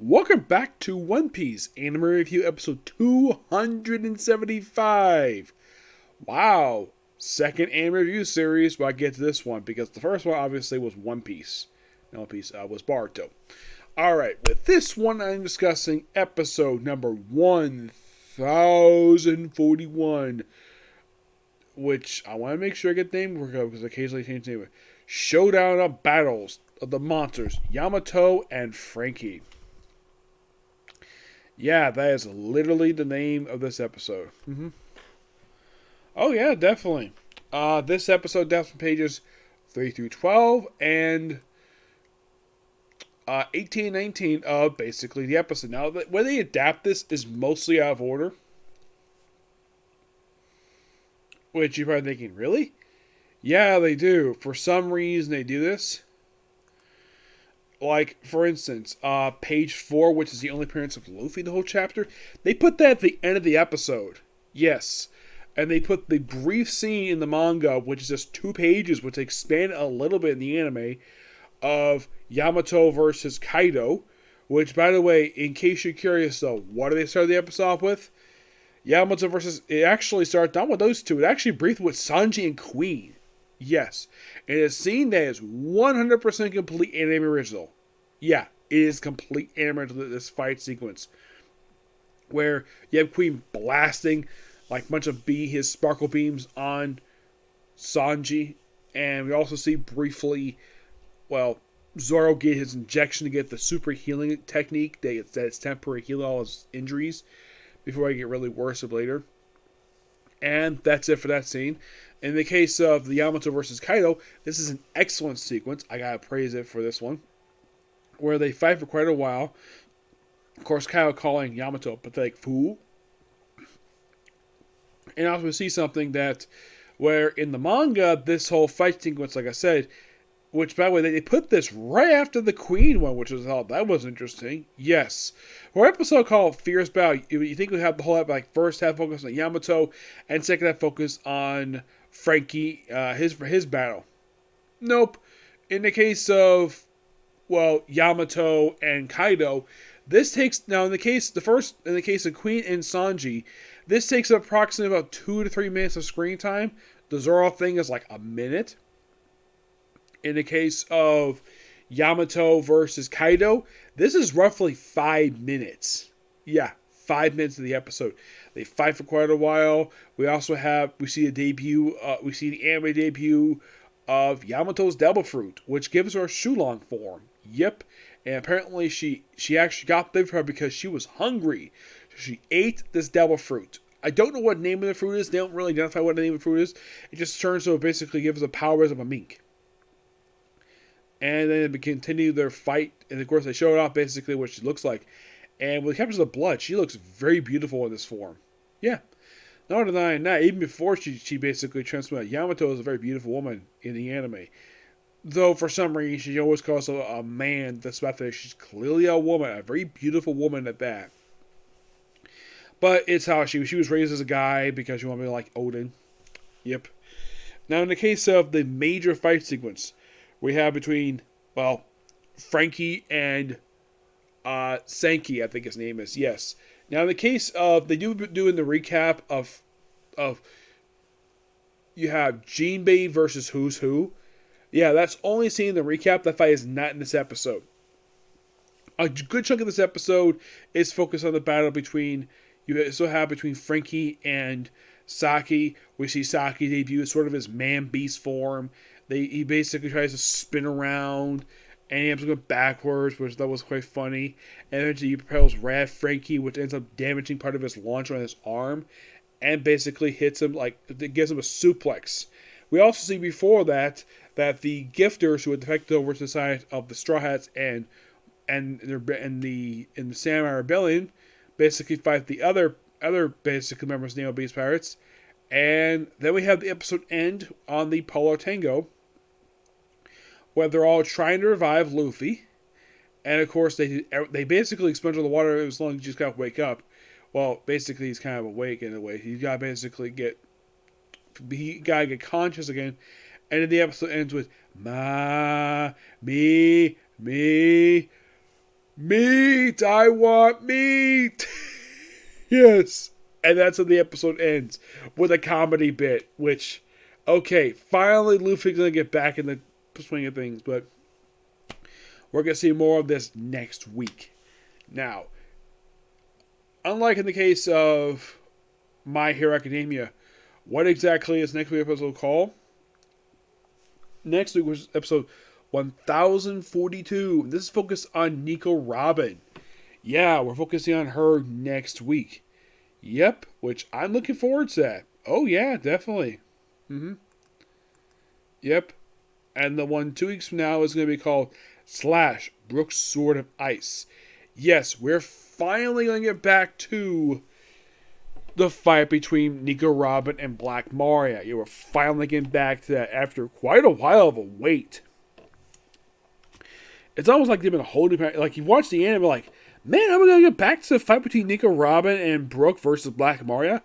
Welcome back to One Piece Anime Review episode 275. Wow, second anime review series where I get to this one because the first one obviously was One Piece. No, One Piece was Boruto. Alright, with this one I'm discussing episode number 1041, which I want to make sure I get the name because I occasionally change the name. Showdown of Battles of the Monsters, Yamato and Franky. Yeah, that is literally the name of this episode. Oh yeah, definitely. This episode deals from pages 3 through 12 and 18 and 19 of basically the episode. Now, the way they adapt this is mostly out of order. Which you're probably thinking, really? Yeah, they do. For some reason, they do this. Like, for instance, page 4, which is the only appearance of Luffy in the whole chapter, they put that at the end of the episode. Yes. And they put the brief scene in the manga, which is just 2 pages, which they expand a little bit in the anime, of Yamato versus Kaido. Which, by the way, in case you're curious though, what do they start the episode off with? Yamato versus... It actually starts not with those two. It actually briefed with Sanji and Queen. Yes. And it's a scene that is 100% complete anime original. Yeah, it is complete anime original, this fight sequence. Where you have Queen blasting like a bunch of his sparkle beams on Sanji. And we also see briefly, Zoro get his injection to get the super healing technique that's temporary healing all his injuries before I get really worse later. And that's it for that scene. In the case of the Yamato versus Kaido, this is an excellent sequence. I gotta praise it for this one. Where they fight for quite a while. Of course, Kaido calling Yamato a pathetic fool. And also we see something that, where in the manga, this whole fight sequence, like I said, which, by the way, they put this right after the Queen one, which was that was interesting. Yes. For an episode called Fierce Battle, you think we have the whole first half focus on Yamato, and second half focus on Franky, his battle. Nope. In the case of, Yamato and Kaido, this takes, now in the case of Queen and Sanji, this takes approximately about 2 to 3 minutes of screen time. The Zoro thing is like a minute. In the case of Yamato versus Kaido, this is roughly 5 minutes. Yeah, 5 minutes of the episode. They fight for quite a while. We see the anime debut of Yamato's Devil Fruit, which gives her a Shulong form. Yep. And apparently she actually got them for her because she was hungry. She ate this Devil Fruit. I don't know what name of the fruit is. They don't really identify what the name of the fruit is. It just turns so it basically gives the powers of a mink. And then they continue their fight. And of course they show it off basically what she looks like. And when it comes to the blood, she looks very beautiful in this form. Yeah. Not denying that. Even before she basically transformed, Yamato is a very beautiful woman in the anime. Though for some reason she always calls a man, despite that she's clearly a woman. A very beautiful woman at that. But it's how she was raised as a guy because she wanted to be like Odin. Yep. Now in the case of the major fight sequence, we have between, Franky and Sankey, I think his name is. Yes. Now, in the case of, they do in the recap of you have Jinbei versus Who's Who. Yeah, that's only seen in the recap. That fight is not in this episode. A good chunk of this episode is focused on the battle between Franky and Saki. We see Saki debut as sort of his man-beast form. He basically tries to spin around, and he ends up going backwards, which that was quite funny. And eventually he propels Rad Franky, which ends up damaging part of his launcher on his arm, and basically hits him, it gives him a suplex. We also see before that the gifters who had defected over to the side of the Straw Hats and the Samurai Rebellion basically fight the other basically members of Neo Beast Pirates. And then we have the episode end on the Polar Tango, where they're all trying to revive Luffy. And of course, they basically expunge all the water as long as you just gotta wake up. Well, basically, he's kind of awake in a way. He gotta basically get conscious again. And then the episode ends with, me, Meat! I want meat! Yes. And that's how the episode ends. With a comedy bit. Which, okay, finally Luffy's going to get back in the swing of things. But we're going to see more of this next week. Now, unlike in the case of My Hero Academia, what exactly is next week's episode called? Next week was episode 1042. This is focused on Nico Robin. Yeah, we're focusing on her next week. Yep, which I'm looking forward to that. Oh yeah, definitely. Yep. And the one 2 weeks from now is going to be called Slash Brooks Sword of Ice. Yes, we're finally going to get back to the fight between Nico Robin and Black Maria. You were finally getting back to that after quite a while of a wait. It's almost like they've been holding back. Like, you watch the anime, like, man, how are we going to get back to the fight between Nico Robin and Brooke versus Black Maria?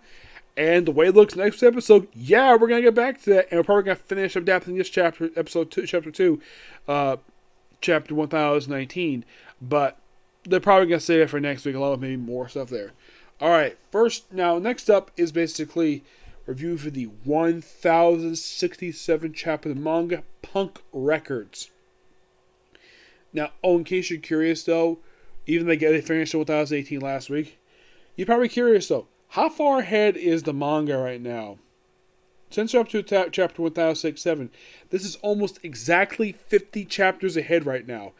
And the way it looks next episode, yeah, we're going to get back to that. And we're probably going to finish adapting this chapter, chapter 2, chapter 1019. But they're probably going to save it for next week, along with maybe more stuff there. Alright, next up is basically review for the 1067 chapter of the manga, Punk Records. Now, in case you're curious though, even though they finished 1018 last week, you're probably curious though, how far ahead is the manga right now? Since we're up to chapter 1067, this is almost exactly 50 chapters ahead right now.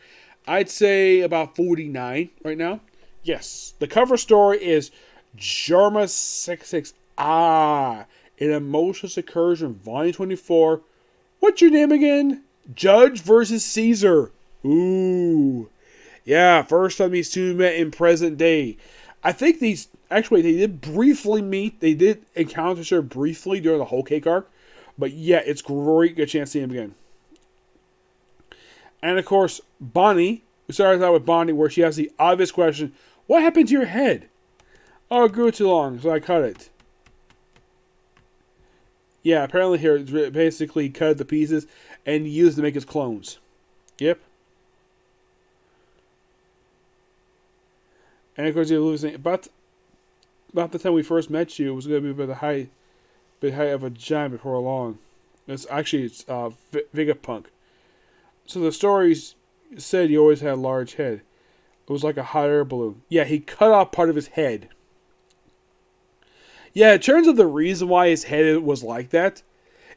I'd say about 49 right now. Yes, the cover story is Jarma 66 an emotionless incursion, volume 24. What's your name again? Judge versus Caesar. Ooh. Yeah, first time these two met in present day. I think they did briefly meet. They did encounter each other briefly during the whole cake arc. But yeah, it's great to get a chance to see him again. And of course, Bonnie. We started out with Bonnie where she has the obvious question, what happened to your head? Oh, it grew too long, so I cut it. Yeah, apparently here, it's basically cut the pieces and used to make his clones. Yep. And of course, you're losing. About the time we first met you, it was going to be about the height of a giant before long. It's Vegapunk. So the stories said he always had a large head. It was like a hot air balloon. Yeah, he cut off part of his head. Yeah, it turns out the reason why his head was like that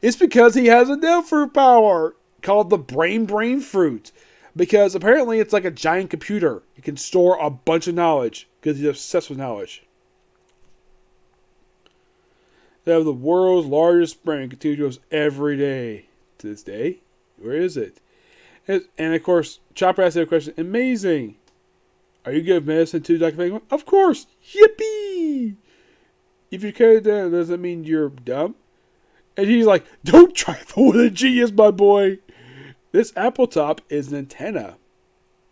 is because he has a devil fruit power called the brain fruit. Because apparently it's like a giant computer. It can store a bunch of knowledge because he's obsessed with knowledge. They have the world's largest brain, continues every day. To this day, where is it? And of course, Chopper asked the question, amazing. Are you good at medicine too, Dr. Penguin? Of course! Yippee! If you carry that, does that mean you're dumb? And he's like, don't trifle with a genius, my boy! This apple top is an antenna.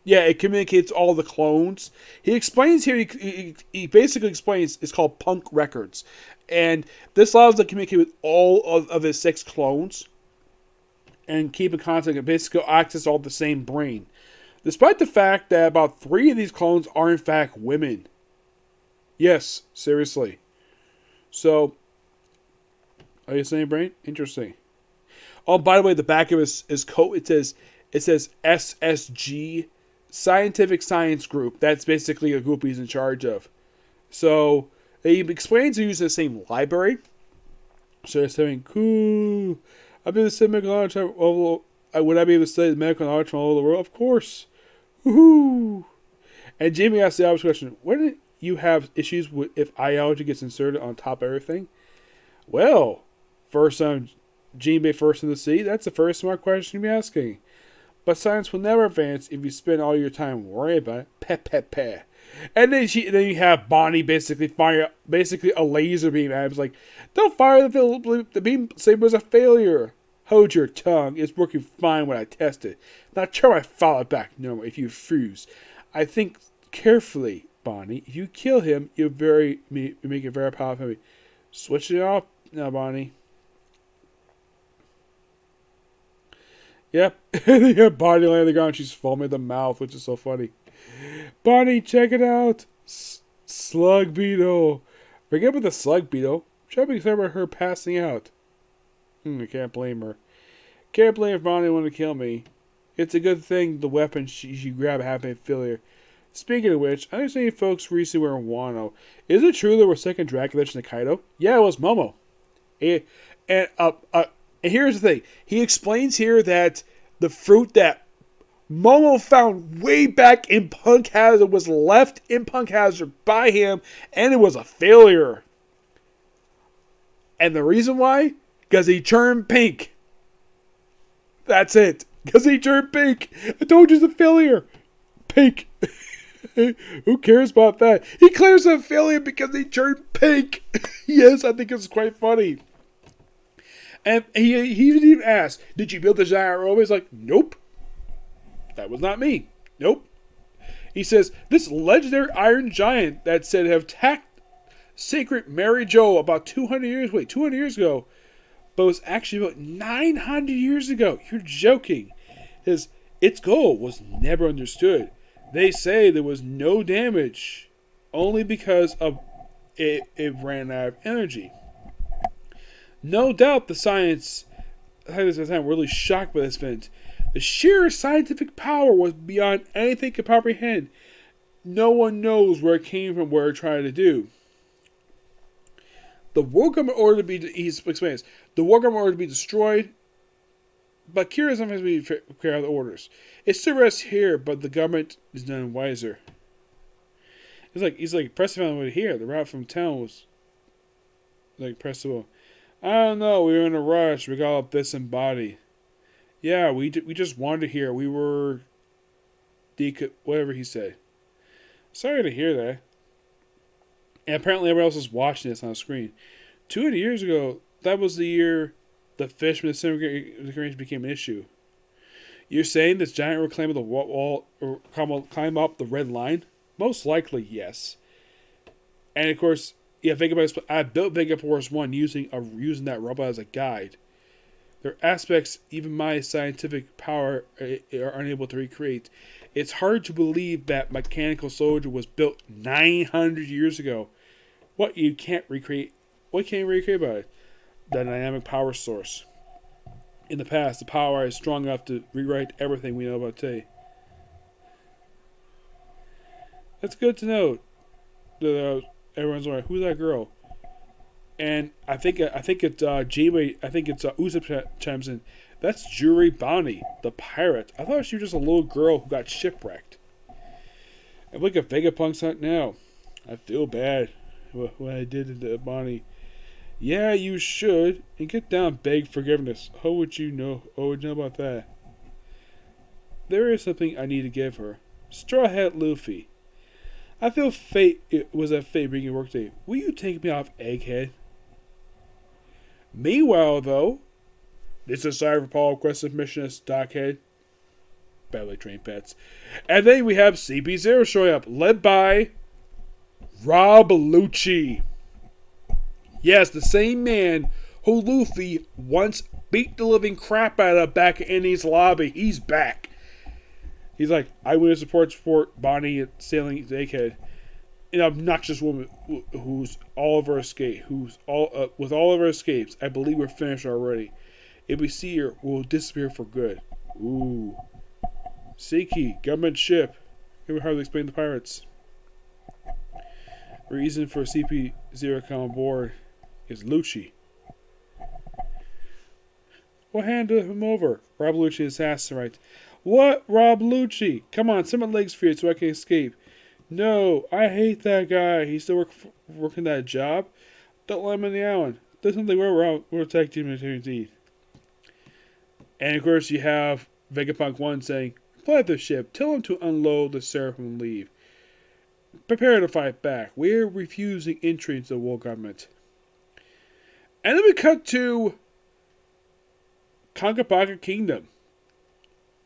Yeah, it communicates all the clones. He explains here, he basically explains, it's called Punk Records. And this allows them to communicate with all of his 6 clones. And keep in contact and basically access all the same brain. Despite the fact that about 3 of these clones are in fact women. Yes, seriously. So, are you saying brain? Interesting. Oh, by the way, the back of his coat, it says SSG, Scientific Science Group. That's basically a group he's in charge of. So, he explains he uses the same library. So they're saying, cool. I'll be able to study medical knowledge. Would I be able to study medical knowledge from all over the world? Of course. Woohoo! And Jamie asked the obvious question, wouldn't you have issues with if ideology gets inserted on top of everything? Well, first time Jinbei first in the sea, that's the first smart question you'd be asking. But science will never advance if you spend all your time worrying about it. Peh. And then you have Bonnie basically fire a laser beam at him. It's like, don't fire the beam saber was a failure. Hold your tongue. It's working fine when I test it. Now try my follow back normal if you refuse. I think carefully, Bonnie. If you kill him, you'll make it very powerful. Switch it off now, Bonnie. Yep. And you have Bonnie laying on the ground. She's foaming at the mouth, which is so funny. Bonnie, check it out. Slug beetle. Forget about the slug beetle. Should be concerned about her passing out. I can't blame her. Can't blame Bonnie wanting to kill me. It's a good thing the weapon she grabbed happened failure. Speaking of which, I understand folks recently were in Wano. Is it true there were second Dragon Legend of Kaido? Yeah, it was Momo. And here's the thing. He explains here that the fruit that Momo found way back in Punk Hazard was left in Punk Hazard by him, and it was a failure. And the reason why? Because he turned pink. That's it. Because he turned pink. I told you it's a failure. Pink. Who cares about that? He claims a failure because he turned pink. Yes, I think it's quite funny. And he even asked, did you build the giant robot? He's like, nope. That was not me. Nope. He says, this legendary iron giant that said have attacked sacred Mary Jo about 200 years ago. But was actually about 900 years ago. You're joking. Its goal was never understood. They say there was no damage, only because of it ran out of energy. No doubt the scientists at the time were really shocked by this event. The sheer scientific power was beyond anything could comprehend. No one knows where it came from, what it tried to do. The war government ordered to be, he explains, the war government ordered to be destroyed, but curious sometimes we carry out the orders. It still rests here, but the government is none wiser. He's like, press found over here. The route from town was like press the wall. I don't know. We were in a rush. We got up this and body. Yeah, we just wandered here. We were whatever he said. Sorry to hear that. And apparently everyone else is watching this on the screen. 200 years ago, that was the year the fish from the Center became an issue. You're saying this giant will climb the wall or climb up the red line? Most likely, yes. And of course, yeah, think about this. I built Vegapunk 1 using that robot as a guide. There are aspects even my scientific power are unable to recreate. It's hard to believe that mechanical soldier was built 900 years ago. What you can't recreate? What can you recreate about it? The dynamic power source. In the past, the power is strong enough to rewrite everything we know about today. That's good to know. Everyone's like, who's that girl? And I think it's Jamie. I think it's Usopp chimes in. That's Juri Bonnie, the pirate. I thought she was just a little girl who got shipwrecked. And look at Vegapunk's hunt now. I feel bad what I did to Bonnie. Yeah, you should. And get down and beg forgiveness. How would you know? Oh, would you know about that? There is something I need to give her. Straw Hat Luffy. I feel it was a fate bringing work day. Will you take me off, Egghead? Meanwhile, though, this is Cyber Paul Aggressive Missionist Dockhead. Badly trained pets. And then we have CP0 showing up, led by Rob Lucci. Yes, the same man who Luffy once beat the living crap out of back in Enies lobby. He's back. He's like, I want to support Bonnie sailing the Egghead. An obnoxious woman who's all of her escape, with all of her escapes. I believe we're finished already. If we see her, we'll disappear for good. Ooh. Seiki, government ship. It would hardly explain the pirates. Reason for CP0 come on board is Lucci. What handed him over? Rob Lucci assassin, right? What? Rob Lucci? Come on, send my legs for you so I can escape. No, I hate that guy. He's still working that job. Don't let him in the island. There's something we'll attack team indeed. And of course you have Vegapunk 1 saying, fly the ship, tell him to unload the Seraphim and leave. Prepare to fight back. We're refusing entry into the world government. And then we cut to Kankabaka Kingdom,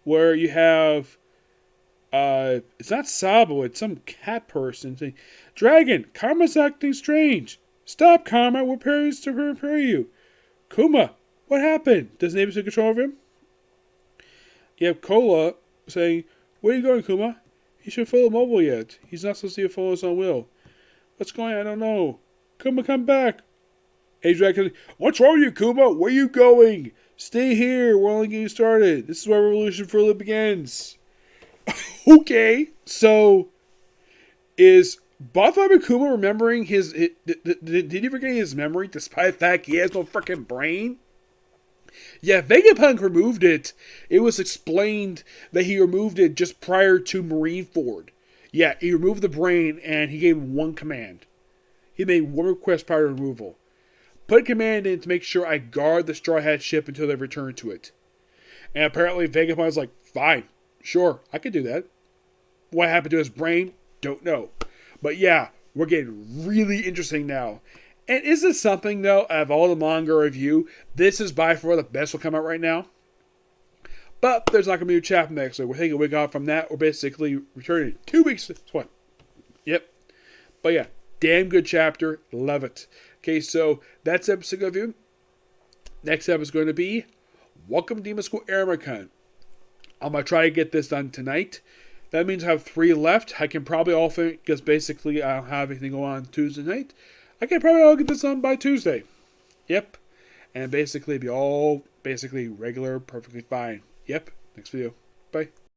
where you have it's not Sabo, it's some cat person saying, Dragon, Karma's acting strange. Stop, Karma, we're preparing to repair you. Kuma, what happened? Does Neighbor take control of him? You have Kola saying, where are you going, Kuma? He should follow mobile yet. He's not supposed to follow us on Will. What's going on? I don't know. Come back. Adrian, what's wrong with you, Kuma? Where are you going? Stay here. We're only getting started. This is where Revolution fully begins. Okay. So, is Bartholomew Kuma remembering his... Did he forget his memory despite the fact he has no freaking brain? Yeah, Vegapunk removed it. It was explained that he removed it just prior to Marineford. Yeah, he removed the brain and he gave one command. He made one request prior to removal. Put a command in to make sure I guard the Straw Hat ship until they return to it. And apparently Vegapunk's like, fine, sure, I could do that. What happened to his brain? Don't know. But yeah, we're getting really interesting now. And is this something, though, out of all the manga review, this is by far the best will come out right now? But there's not going to be a chapter next week. We're taking a week off from that. We're basically returning 2 weeks. What? Yep. But yeah, damn good chapter. Love it. Okay, so that's episode review. Next episode is going to be Welcome to Demon School Aramacon. I'm going to try to get this done tonight. That means I have 3 left. I can probably all think, because basically I don't have anything going on Tuesday night. I can probably all get this done by Tuesday. Yep. And basically be all basically regular, perfectly fine. Yep. Next video. Bye.